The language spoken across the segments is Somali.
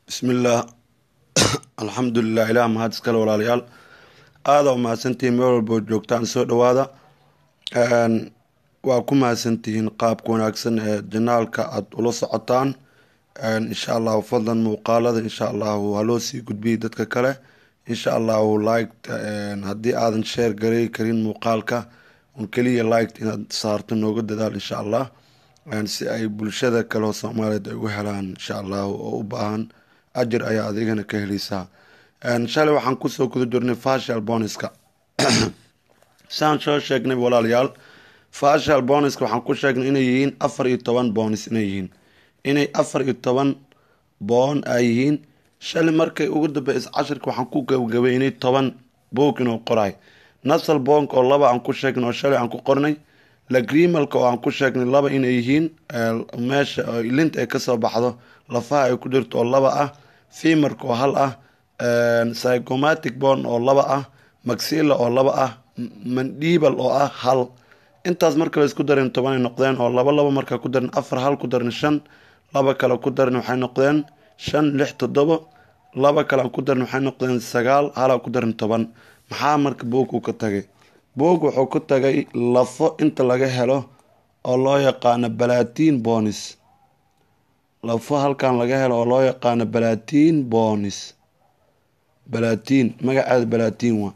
bismillaah alxamdulilah ilaah mahad iskale walaalayaal aada u mahadsantihiin meel walboo joogtaan soo dhawaada waa ku mahadsantihiin qaabka wanaagsan ee janaalka aada ula socotaan insha allahu fadlan muuqaalada insha allahu haloo sii gudbiyay dadka kale insha allahu liked haddii aadan sheer gareey karin muuqaalka un keliya liked inaad saarto nooga dadaal insha allah si ay bulshada kale oo soomaaliyeed ay ugu helaan insha allahu oo u baahan ajir ayaa adigana ka heleysaa shalay waxaan kusoo guda jirnay fashal boniska saan soo sheegnay walaalayaal fashal boniska waxaan ku sheegnay inay yihiin 14 bonis inay 14 boon ay yihiin shalay markay ugu dambeysay cashirka waxaan ku gabagabeynay 10 book inuu qoray nasal bonk oo laba aan ku sheegnay oo shalay aan ku qornay lagrimalka oo aan ku sheegnay laba inay yihiin meesha linta ay kasoo baxdo lafaha ay ku jirto oo laba ah fimarka oo hal ah psychomatic bone oo laba ah maxilla oo laba ah mandibal oo ah hal intaas marka la isku darin 10 ay noqdeen oo laba marka ku darin 4 hal ku darin 5 laba kale ku darin waxay noqdeen 5 6 7 laba kale ku darin waxay noqdeen 9 hal ku darin 10 maxaa marka buugu ka tagay buug wuxuu ku tagay lafo inta laga helo oo loo yaqaano balatin bonis lafo halkan laga helo oo loo yaqaano balatin bonis balatin magaceeda balatin waa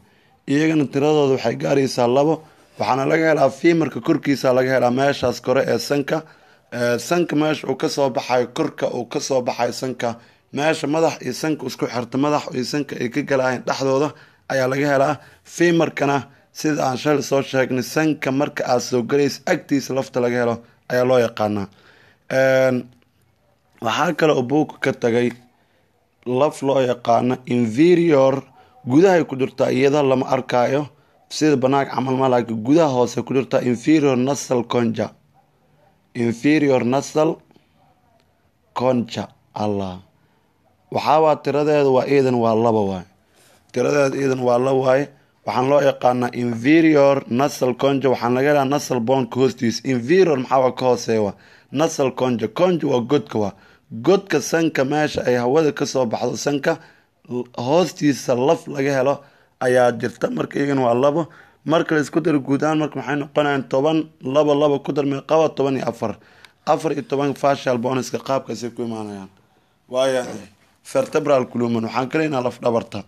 iyagana tiradooda waxay gaaraysaa 2 waxaana laga helaa fimarka korkiisa laga helaa meeshaas kore ee sanka meesha uu kasoo baxayo korka uu kasoo baxayo sanka meesha madax iyo sanka isku xirta madax iyo sanka ay ka galayaan dhexdooda ayaa laga helaa fimarkana sida aan shalay soo sheegnay sanka marka aad soo galays agtiisa lafta laga helo ayaa loo yaqaanaa waxaa kale oo buuga ka tagay laf loo yaqaano inferior gudahay ku jirtaa iyada lama arkaayo sida banaag camal malaaga gudaha hoose ku jirtaa inferior nasal concha allah waxaawaa tiradeeda waa iidan waa 2 waay tiradeeda iidan waa 2 waaye waxaan loo yaqaanaa inferior nasal conja waxaan laga helaa nasal bonka hoostiisa inferior maxaa ka hooseeya nasal conja waa godka sanka meesha ay hawada kasoo baxdo sanka hoostiisa laf laga helo ayaa jirta marka iyagana waa 2 marka la isku daro guud ahaan marka waxay noqonayaan 10 2 ku dar meeqaba 14 14 fashal boniska qaabkaasay ku imaanayaan waayo vertebral column waxaan kaleynaa laf dhabarta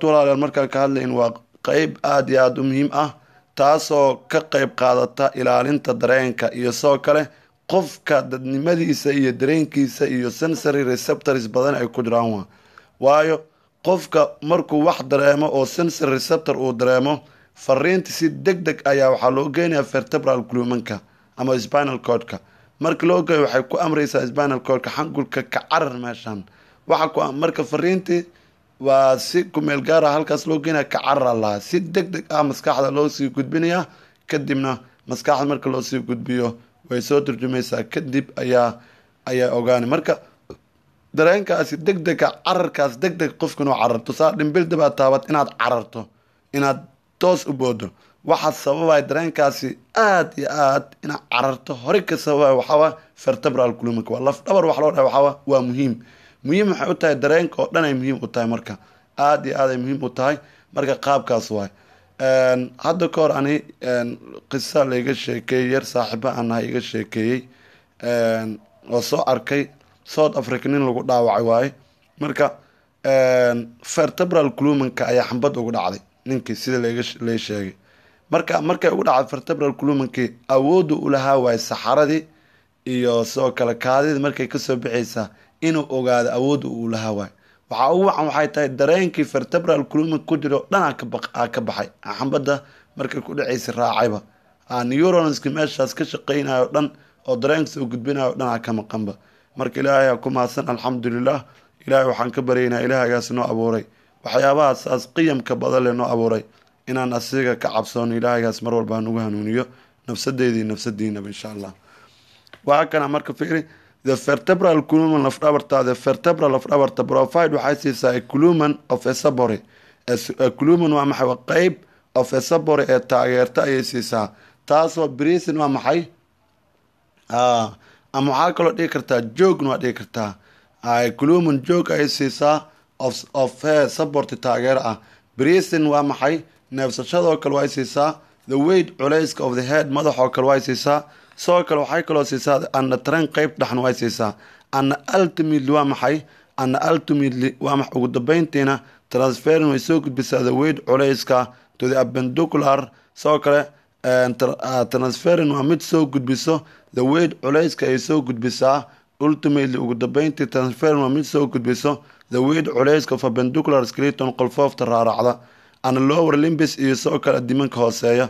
walaalayaal markaan ka hadlayn waa qeyb aada iyo aada u muhiim ah taasoo ka qeyb qaadata ilaalinta dareenka iyo soo kale qofka dadnimadiisa iyo dareenkiisa iyo sensory receptors badan ay ku jiraan waayo qofka markuu wax dareemo oo sensory receptor uu dareemo fariinta si deg ayaa waxaa loo geynayaa vertebral columnka ama spinal cordka marka loo geeyo waxay ku amreysaa spinal cordka xangulka ka carar meeshan marka fariintii waa si kumeel gaara halkaas loo geenaya ka carar lahaa si deg ah maskaxda loo sii gudbinayaa kadibna maskaxda marka loo sii gudbiyo way soo turjumaysaa kadib ayaa ogaani marka dareenkaasi degdega cararkaas degdeg qofka inuu cararto saa dhimbildabaa taabad inaad cararto inaad toos u boodo waxaa sababaya dareenkaasi aada iyo aad inaad cararto hore ka sababaya waxaawaa vertebral columnka waa laf dhabar wax loo dhaha waxaawaa waa muhiim waxay u tahay dareenka oo dhan ay muhiim u tahay marka aada iyo aad ay muhiim u tahay marka qaabkaas waay hadda ka hor ani qisa laiga sheekeeyey yar saaxiiba aan nahay iga sheekeeyey oo soo arkay south africa nin lagu dhaawacay waaye marka vertebral columnka ayaa xambad ugu dhacday ninkii sida la sheegay markay ugu dhacday vertebral columnkii awoodu u lahaa waaye saxaradii iyo sidoo kale kaadida markay kasoo baxaysaa inuu ogaado awoodda uu lahaa waay waxaa ugu wacan waxay tahay dareenkii vertebral column ku jiro dhan ka baxay xambada markay ku dhacaysa raacayba neuronski meeshaas ka shaqeynayo dhan oo dareenka soo gudbinayo dhan ka maqanba marka ilaahay ku mahadsan alxamdulilah ilaahay waxaan ka baryaynaa ilaahagaas noo abuuray waxyaabahaas saas qiyamka badan leh noo abuuray inaan asiga ka cabsoono ilaahagaas mar walba nugu hanuuniyo nafsadeedii nafsadiinaba insha allah waa kana marka fiiri the vertebral column of the vertebral of the provide waxay siisaa a column of a sabore a column waa maxay qeyb of a sabore ee taageerta ayay siisaa taasoo breathing waa maxay ama waxaa kaloo dhigi kartaa joogna waa dhigi kartaa ay kulumun joog ay siisaa of support taageero ah. Breathing waa maxay? neefsashadoo kale way siisaa. The weight culayska of the head madaxoo kale way siisaa. sidoo kale waxay kaloo siisaa ana train qayb dhaxna way siisaa. ana ultimately waa maxay? ana ultimately waa max ugu dambeyntiina transferring way soo gudbisaa the weight culayska to the appendicular. sidoo kale transferring waa mid soo gudbiso the weight culayska ay soo gudbisaa. ultimately ugu dambeyntii transferring waa mid soo gudbiso the weight culayska of appendicular skeleton qolfoofta raaracda. ana lower limbs iyo sidoo kale adimanka hooseeya.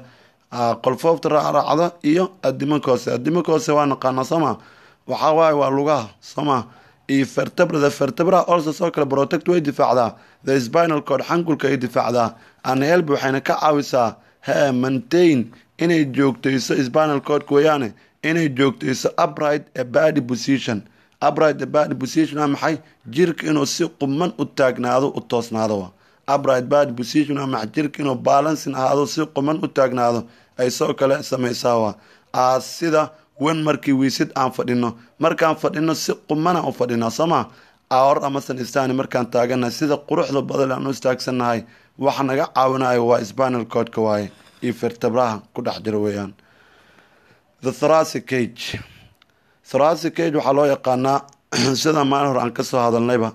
qolfoofta raaracda iyo adimanka hooseeya. adimanka hooseeya waa naqaanaa sooma, waxaa waaye waa lugaha sooma. iyo vertebra also sidoo kale protect way difaacdaa the spinal cord xangulka ay difaacdaa. ana help waxayna ka caawisaa maintain inay joogtayso spinal cord weeyaane inay joogtayso upright a body position. upright a body position waa maxay? jirka inuu si quman u taagnaado u toosnaado. upright body position waa maxay? jirka inuu balancing ahaado si quman u taagnaado ay soo kale samaysaa. sida wan markii wiisid aan fadhino, markaan fadhino si qumana u fadhina sooma. or amasan istaani markaan taaganahay sida quruxda badan aan u istaagsannahay waxa naga caawinayo waa spinal cordka waaye iyo vertebraha ku dhex jira weeyaan. The thoracic cage. Thoracic cage waxaa loo yaqaanaa sida maalin hore aan kasoo hadalnayba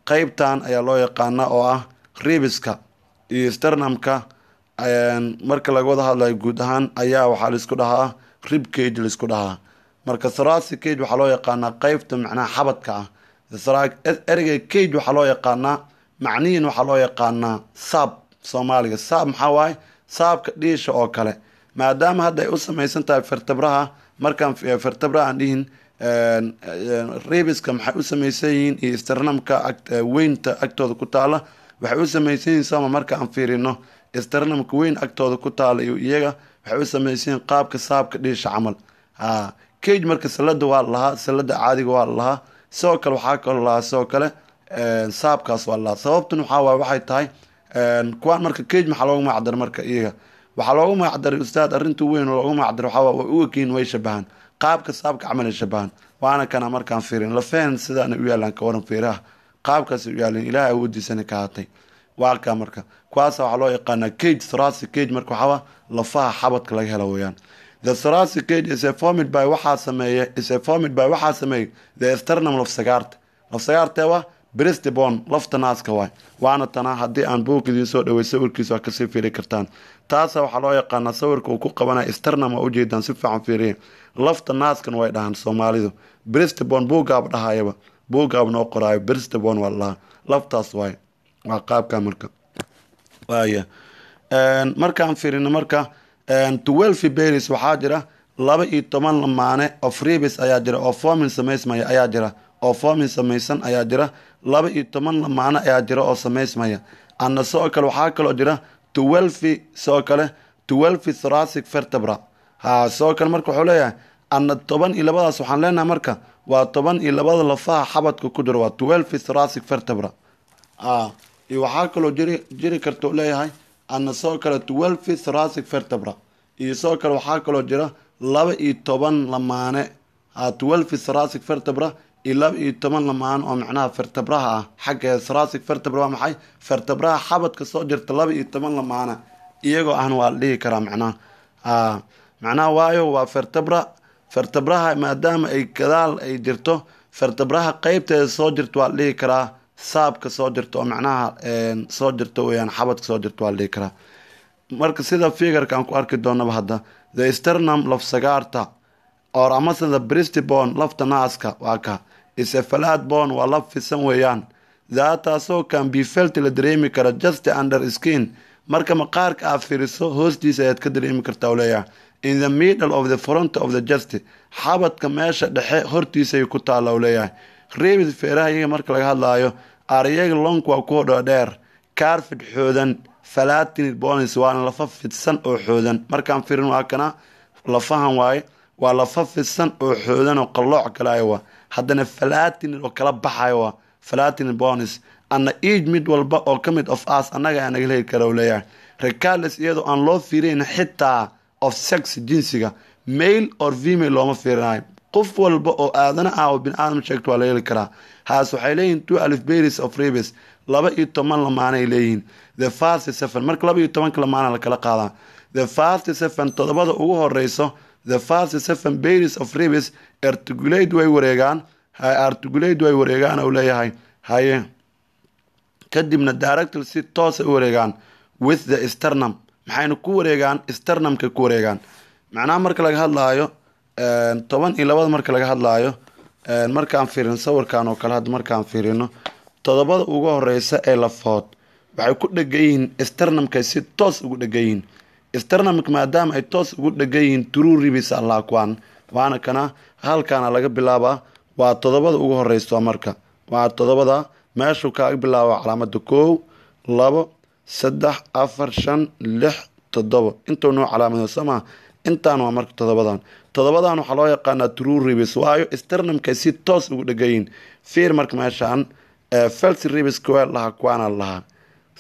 qaybtan ayaa loo yaqaanaa oo ah ribiska iyo sternumka. marka laga wada hadlayo guud ahaan ayaa waxaa laisku dhahaa rib cage laisku dhahaa. marka thoracic cage waxaa loo yaqaanaa qaybta macnaha xabadka ah. ereyga cage waxaa loo yaqaanaa macnihiin waxaa loo yaqaanaa saab soomaaliga. saab maxaa waaye? saabka dhiisha oo kale, maadaama hadda ay u samaysan tahay vertebraha. markaan vertebra aan dhihin ribiska maxay u samaysan yihiin iyo sternumka weynta agtooda ku taala waxay u samaysan yihiin sooma. markaan fiirino sternumka weyn agtooda ku taala iyo iyaga waxay u samaysan yihiin qaabka saabka dhiisha camal. cage marka salada waa lahaa, salada caadiga waa lahaa. sidoo kale waxaa kaloo lahaa sidoo kale saabkaas waa lahaa. sababtan waxaa waaye waxay tahay kuwaan marka cage maxaa loogu magacdar marka iyaga waxaa loogu magacdaray ustaad arrinta weyn oo loogu magacdar waxaa way u ekiin way shabahan qaabka saabka camal ay shabahan. waana kana markaan fiirin lafeen sidaana u yaalaan ka waran fiiraha qaabkaas u yaaleen ilaahay awoodiisana ka hatay. waa ka marka kuwaas waxaa loo yaqaanaa cage. thoracic cage marka waxaa lafaha xabadka laga helo weeyaan. The thoracic cage is formed by waxaa sameeyay the sternum lafsagaarta. lafsagaartee waa breastbone lafta naaska waay. waana tanaa haddii aan buug idiin soo dhawey sawirkiisa waa kasii fiiri kartaan. taasa waxaa loo yaqaanaa sawirka uu ku qabanaya sternum waa ujeedaan si fiican fiiriya. lafta naaskan way dhahaan soomaalidu. breastbone buugaaba dhahayaba, buugaaba noo qoraayo breastbone waa lahaa. laftaas waay waa qaabka marka waaya. markaan fiirino marka 12 berries waxaa jira 12 lamaane of ribs ayaa jira oo forming samaysmaya ayaa jira oo forming samaysan ayaa jira. 12 lamaane ayaa jira oo samaysmaya. ana sidoo kale waxaa kaloo jira 12 sidoo kale 12 thoracic vertebra. sidoo kale marka wuxuu leeyahay ana 12daas waxaan leenahay marka waa 12 lafaha xabadka ku jira waa 12 thoracic vertebra. iyo waxaa kaloo jiri karta leeyahay ana sidoo kale 12 thoracic vertebra. iyo sidoo kale waxaa kaloo jira 12 lamaane 12 thoracic vertebra iyo 12 lamaane oo macnaha vertebraha ah. xagga thoracic vertebra waa maxay? vertebraha xabadka soo jirta 12 lamaane iyagoo ahna waa la dhihi karaa macnaha waayo waa vertebraha maadaama ay gadaal ay jirto vertebraha qaybteeda soo jirta waa la dhihi karaa saabka soo jirta oo macnaha soo jirta weeyaan xabadka soo jirta waa la dhihi karaa. marka sida figureka aan ku arki doonaba hadda the sternum lafsagaarta or amase the breastbone lafta naaska waa ka is a flat bone waa laf fisan weeyaan. taasoo can be felt la dareemi kara just under skin. marka maqaarka aad fiiriso hoostiisa ayaad ka dareemi kartaa leeyahay. in the middle of the front of the chest xabadka meesha dhexe hortiisa ku taala leeyahay. ribs feeraha iyaga marka laga hadlaayo ariyaga long waa ku dheer carfid xoodan falatin bones waana lafa fidsan oo xoodan. markaan fiirin waa kana lafahan waaye waa lafa fidsan oo xoodan oo qalooc kale haddana falatin oo kala baxayo falatin bones. ana each mid walba oo ka mid of us annaga aan naga heli karo leeyahay. regardless iyadoo aan loo fiirin xitaa of sex jinsiga male or female looma fiirinayo. qof walba oo aadana ah oo biniaadam sheegto waa la heli karaa. haas waxay leeyihiin 2 alif berries of ribis 12 lamaanay leeyihiin. the first 7 marka 12 lamaana la kala qaadaa. the first 7 todobada ugu horeyso the first 7 berries of ribis articulate way wareegaan uu leeyahay. haye kadibna directly si toos u wareegaan with the sternum maxayna ku wareegaan sternumka ku wareegaan. macnaha marka laga hadlaayo 12 marka laga hadlaayo markaan fiirino sawirkan oo kale hadda markaan fiirino todobada ugu horeysa ee lafood waxay ku dhageeyeen sternumka si toos ugu dhageeyeen. sternumka maadaama ay toos ugu dhageeyeen true ribis allah kwaan waana kana halkaana laga bilaabaa waa todobada ugu horeyso marka waa todobada meeshu ka bilaabo calaamada 1 2 3 4 5 6 7 inta noo calaamado sama intaan waa marka todobadan waxa loo yaqaanaa true ribis waayo sternumka si toos ugu dhageeyeen. fiir marka meeshaan false ribis laha kuwaana laha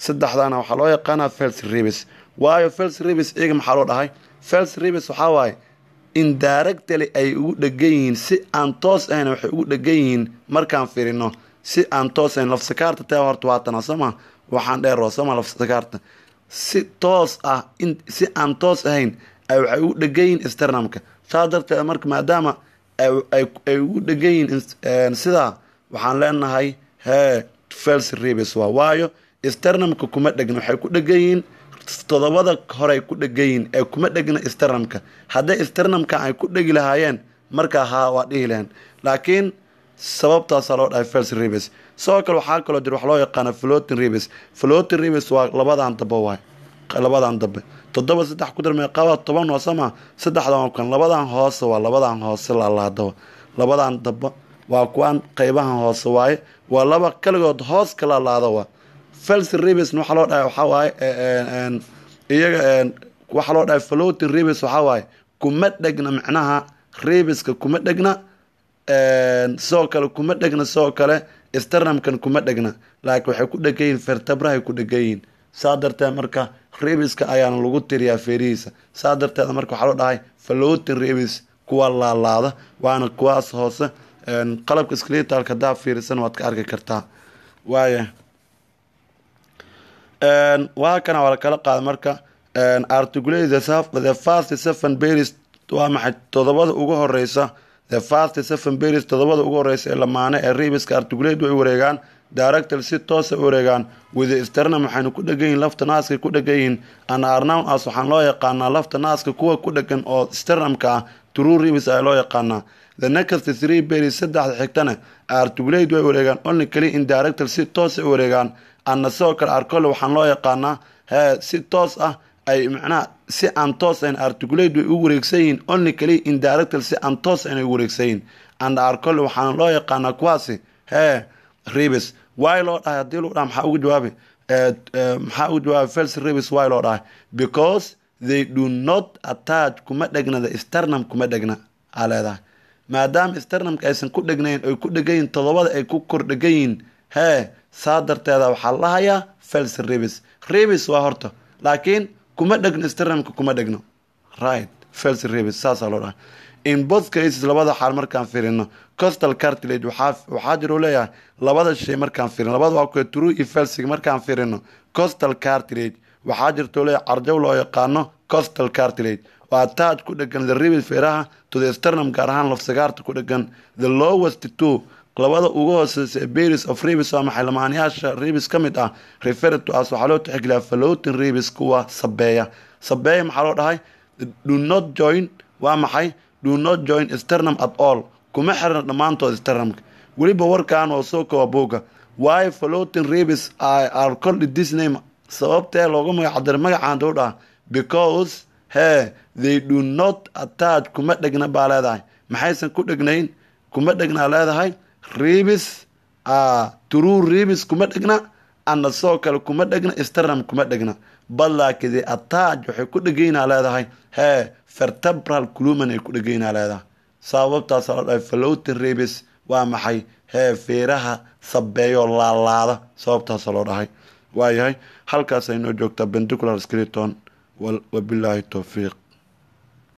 saddexdaana waxaa loo yaqaanaa false ribis waayo false ribis iyaga maxaa loo dhahay false ribis waxaa waaye indirectly ay ugu dhageeyeen si aan toos ahayn waxay ugu dhageeyeen markaan fiirino si aan toos ahayn lafsakaarta taa horta waa tan sama waxaan dheer sama lafsakaarta si toos ah si aan toos ahayn ay waxay ugu dhageeyeen sternumka saadarta marka maadaama ay ugu dhageeyeen sida waxaan leenahay false ribis waayo sternumka kuma dhagna waxay ku dhageeyeen todobada hore ay ku dhageeyeen ee kuma dhagna sternumka. hadday sternumka ay ku dhagi lahaayeen marka waa dhihi lahayn laakiin sababtaas loo dhahay false ribis. sidoo kale waxaa kaloo jira wax loo yaqaan floating ribis waa labadan dambe 7 3 ku dar meeqaba 10 oo sama saddexdan kan labadan hoose waa labadan hoose la laado labadan dambe waa kuwan qaybahan hoose waaye waa laba kaligood hoos kala laado waa false ribis waxa loo dhahay waxa waaye iyaga waxa loo dhahay floating ribis waxa waaye kuma dhagna macnaha ribiska kuma dhagna soo kale sternumkan kuma dhagna laakiin waxay ku dhageeyeen vertebrae ku dhageeyeen saadarta marka ribiska ayaan lagu tiriyaa feerihiisa saadarteeda marka waxa loo dhahay floating ribis kuwa laalaada waana kuwaas hoose qalabka skeletalka daa fiirsan waad ka arki kartaa waaye waa kana wala kala qaad marka articulate the first 7 berries waa maxay todobada ugu horeysa the first 7 berries todobada ugu horeysa ee lamaane ee ribiska articulate way wareegaan directly si toos u wareegaan with the sternum waxayna ku dhageeyeen lafta naaska ku dhageeyeen ana arnaam as waxaan loo yaqaanaa lafta naaska kuwa ku dhagan oo sternumka true ribis ay loo yaqaanaa. the next 3 berries saddexda xigtana articulate way wareegaan only kali in directly si toos u wareegaan ana soo kale arkole waxaan loo yaqaanaa si toos ah ay macnaha si aan toos ahayn articulate way u wareegsayin only kali in directly si aan toos ahayn u wareegsayin ana arkole waxaan loo yaqaanaa kuwaasi ribis. why loo dhahay hadii loo dhahay maxaa ugu jawaabi false ribis why loo dhahay because they do not attach kuma dhagna the sternum kuma dhagna aleedahay maadaama sternumka aysan ku dhagnayn ay ku dhagayin todobada ay ku kor dhagayin saadarteeda waxaa lahayaa false ribis waa horta laakiin kuma dhagno sternumka kuma dhagno right false ribis saasaa loo dhahay. in both cases labada xaal markaan fiirino costal cartilage waxaa jiro leeyahay labada shay markaan fiirino labada waa ku true iyo false markaan fiirino costal cartilage waxaa jirto leeyahay carjaw loo yaqaano costal cartilage waa taaj ku dhagan the ribis feeraha to the sternum gaar ahaan lafsagaarta ku dhagan the lowest two labada ugu hooseysa berries of ribis waa maxay lamaanayaasha ribis ka mid ah referred to as waxaa loo tixgeliyaa floating ribis kuwa sabeeya maxaa loo dhahay do not join waa maxay do not join sternum at all kuma xirna dhammaantood sternumka weliba warkaan oo soo kowa buuga why floating ribis are called this name sababtee looga magacdaray magacaan doo dhaha because they do not attach kuma dhegna baa leedahay maxaysan ku dhegnayn kuma dhegnaa leedahay ribis true ribis kuma dhegna ana soo kale kuma dhegna sternum kuma dhegna balakide attach waxay ku dhegaynaa leedahay vertebral column ay ku dhegaynaa leedahay sababtaas la dhahay floating ribis waa maxay feeraha sabeeyo laalaada sababtaas loo dhahay waayahay halkaas ay noo joogtaa pendicular skeleton wabillahi tawfiiq.